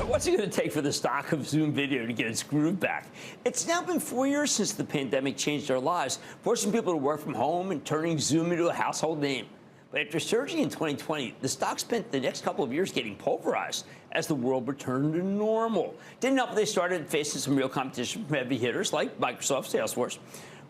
What's it going to take for the stock of Zoom Video to get its groove back? It's now been 4 years since the pandemic changed our lives, forcing people to work from home and turning Zoom into a household name. But after surging in 2020, the stock spent the next couple of years getting pulverized as the world returned to normal. Didn't help they started facing some real competition from heavy hitters like Microsoft, Salesforce.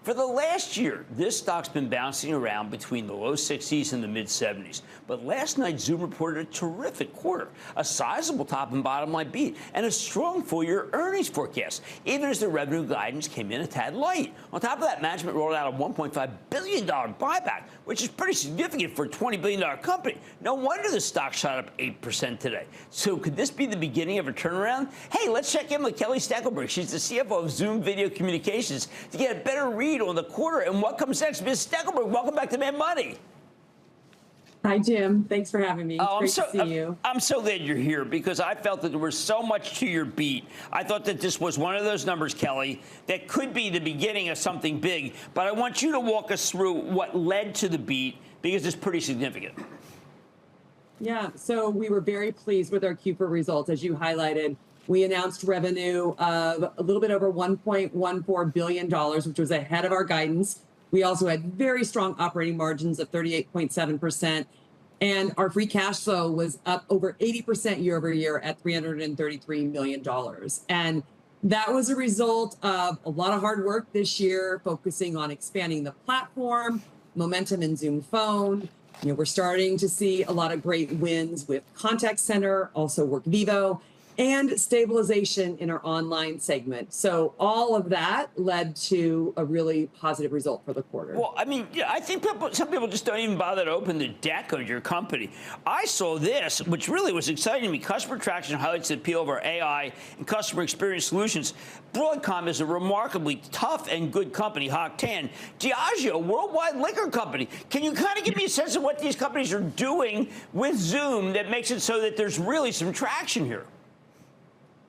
For the last year, this stock's been bouncing around between the low 60s and the mid 70s. But last night, Zoom reported a terrific quarter, a sizable top and bottom line beat, and a strong full-year earnings forecast, even as the revenue guidance came in a tad light. On top of that, management rolled out a $1.5 billion buyback, which is pretty significant for a $20 billion company. No wonder the stock shot up 8% today. So could this be the beginning of a turnaround? Hey, let's check in with Kelly Steckelberg. She's the CFO of Zoom Video Communications to get a better read on the quarter and what comes next. Ms. Steckelberg, welcome back to Mad Money. Hi, Jim. Thanks for having me. Great to see you. I'm so glad you're here because I felt that there was so much to your beat. I thought that this was one of those numbers, Kelly, that could be the beginning of something big. But I want you to walk us through what led to the beat because it's pretty significant. Yeah, so we were very pleased with our Q4 results. As you highlighted, we announced revenue of a little bit over $1.14 billion, which was ahead of our guidance. We also had very strong operating margins of 38.7%. And our free cash flow was up over 80% year over year at $333 million. And that was a result of a lot of hard work this year, focusing on expanding the platform, momentum in Zoom Phone. We're starting to see a lot of great wins with Contact Center, also WorkVivo, and stabilization in our online segment. So all of that led to a really positive result for the quarter. Well, I mean, I think some people just don't even bother to open the deck of your company. I saw this, which really was exciting to me. Customer traction highlights the appeal of our AI and customer experience solutions. Broadcom is a remarkably tough and good company, Hawk 10. Diageo, worldwide liquor company. Can you kind of give me a sense of what these companies are doing with Zoom that makes it so that there's really some traction here?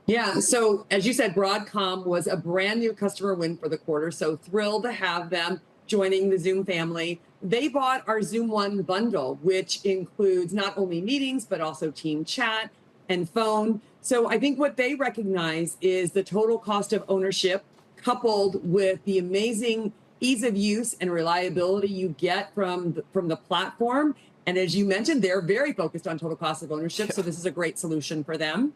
Yeah, so as you said, Broadcom was a brand new customer win for the quarter, so thrilled to have them joining the Zoom family. They bought our Zoom One bundle, which includes not only meetings, but also team chat and phone. So I think what they recognize is the total cost of ownership coupled with the amazing ease of use and reliability you get from the platform. And as you mentioned, they're very focused on total cost of ownership, so this is a great solution for them.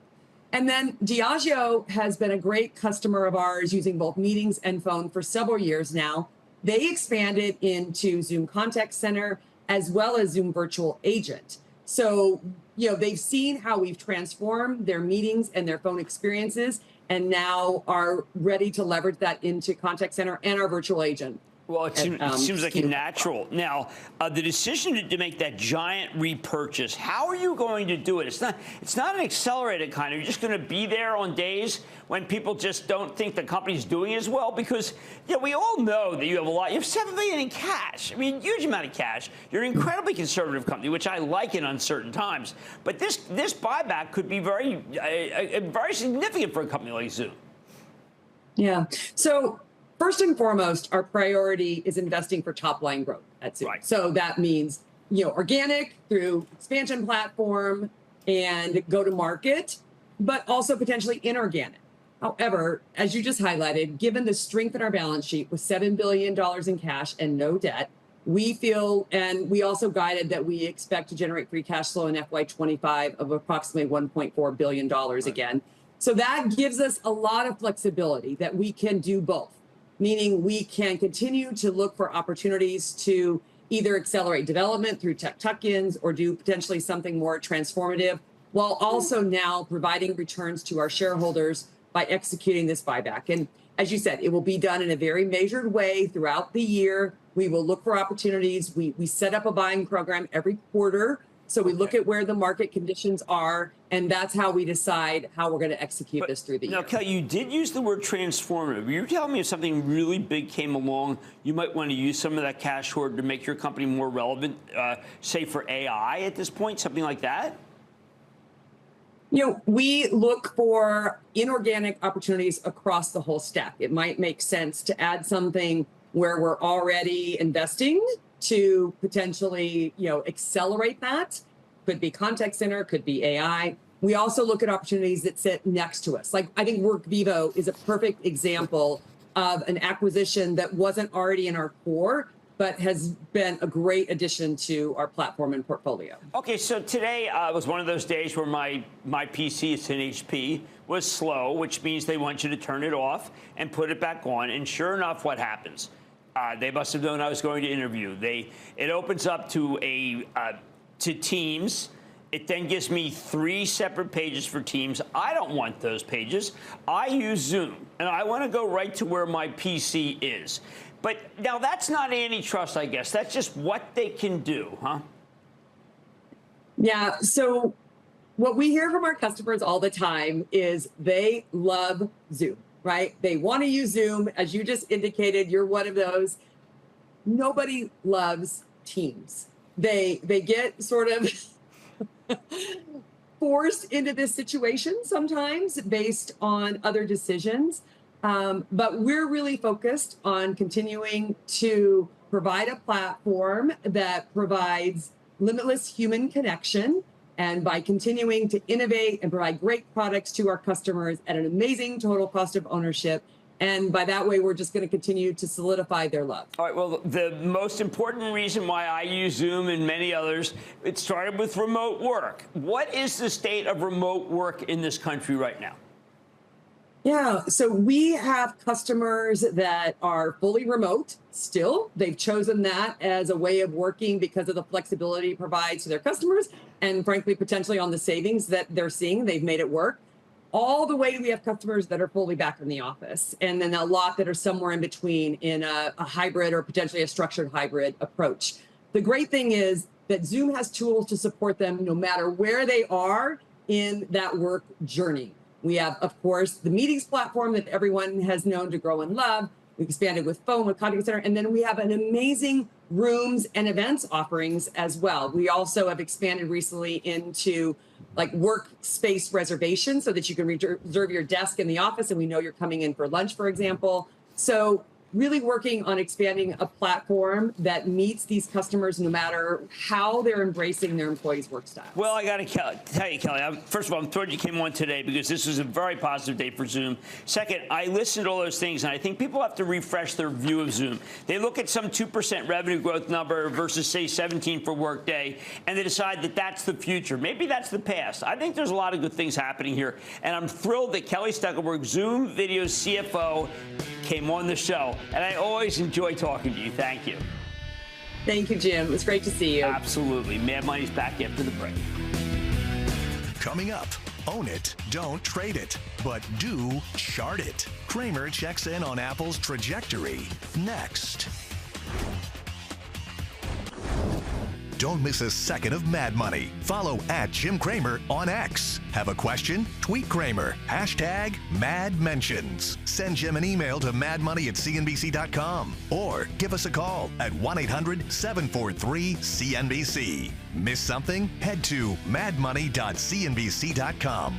And then Diageo has been a great customer of ours using both meetings and phone for several years now. They expanded into Zoom Contact Center as well as Zoom Virtual Agent. So, they've seen how we've transformed their meetings and their phone experiences and now are ready to leverage that into Contact Center and our Virtual Agent. Well, it seems like a natural. Now, the decision to make that giant repurchase, how are you going to do it? It's not an accelerated kind. You're just going to be there on days when people just don't think the company's doing as well because, we all know that you have you have $7 billion in cash. I mean, huge amount of cash. You're an incredibly conservative company, which I like in uncertain times. But this buyback could be very significant for a company like Zoom. Yeah. So first and foremost, our priority is investing for top line growth at Zoom. Right. So that means, organic through expansion platform and go to market, but also potentially inorganic. However, as you just highlighted, given the strength in our balance sheet with $7 billion in cash and no debt, we feel, and we also guided that we expect to generate free cash flow in FY25 of approximately $1.4 billion again. So that gives us a lot of flexibility that we can do both. Meaning we can continue to look for opportunities to either accelerate development through tech tuck-ins or do potentially something more transformative, while also now providing returns to our shareholders by executing this buyback. And as you said, it will be done in a very measured way throughout the year. We will look for opportunities. We set up a buying program every quarter. So we look at where the market conditions are, and that's how we decide how we're going to execute this through the year. Now, Kelly, you did use the word transformative. You're telling me if something really big came along, you might want to use some of that cash hoard to make your company more relevant, say for AI at this point, something like that? We look for inorganic opportunities across the whole stack. It might make sense to add something where we're already investing to potentially, accelerate that. Could be contact center, could be AI. We also look at opportunities that sit next to us. Like I think WorkVivo is a perfect example of an acquisition that wasn't already in our core, but has been a great addition to our platform and portfolio. Okay, so today was one of those days where my PC, it's an HP, was slow, which means they want you to turn it off and put it back on. And sure enough, what happens? They must have known I was going to interview. It opens up to Teams. It then gives me 3 separate pages for Teams. I don't want those pages. I use Zoom, and I want to go right to where my PC is. But now that's not antitrust, I guess. That's just what they can do, huh? Yeah. So what we hear from our customers all the time is they love Zoom, right? They want to use Zoom. As you just indicated, you're one of those. Nobody loves Teams. They get sort of forced into this situation sometimes based on other decisions. But we're really focused on continuing to provide a platform that provides limitless human connection. And by continuing to innovate and provide great products to our customers at an amazing total cost of ownership. And by that way, we're just going to continue to solidify their love. All right. Well, the most important reason why I use Zoom and many others, it started with remote work. What is the state of remote work in this country right now? Yeah, so we have customers that are fully remote still. They've chosen that as a way of working because of the flexibility it provides to their customers and frankly, potentially on the savings that they're seeing, they've made it work. All the way we have customers that are fully back in the office, and then a lot that are somewhere in between in a hybrid or potentially a structured hybrid approach. The great thing is that Zoom has tools to support them no matter where they are in that work journey. We have, of course, the meetings platform that everyone has known to grow and love. We expanded with phone, with contact center, and then we have an amazing rooms and events offerings as well. We also have expanded recently into like workspace reservation so that you can reserve your desk in the office and we know you're coming in for lunch, for example. So really working on expanding a platform that meets these customers no matter how they're embracing their employees' work style. Well, I got to tell you, Kelly, first of all, I'm thrilled you came on today because this was a very positive day for Zoom. Second, I listened to all those things, and I think people have to refresh their view of Zoom. They look at some 2% revenue growth number versus, say, 17 for Workday, and they decide that that's the future. Maybe that's the past. I think there's a lot of good things happening here, and I'm thrilled that Kelly Steckelberg, Zoom Video CFO, came on the show. And I always enjoy talking to you. Thank you. Thank you, Jim. It was great to see you. Absolutely. Mad Money's back after the break. Coming up, own it, don't trade it, but do chart it. Cramer checks in on Apple's trajectory next. Don't miss a second of Mad Money. Follow @Jim Cramer on X. Have a question? Tweet Cramer. #MadMentions. Send Jim an email to madmoney@cnbc.com or give us a call at 1-800-743-CNBC. Miss something? Head to madmoney.cnbc.com.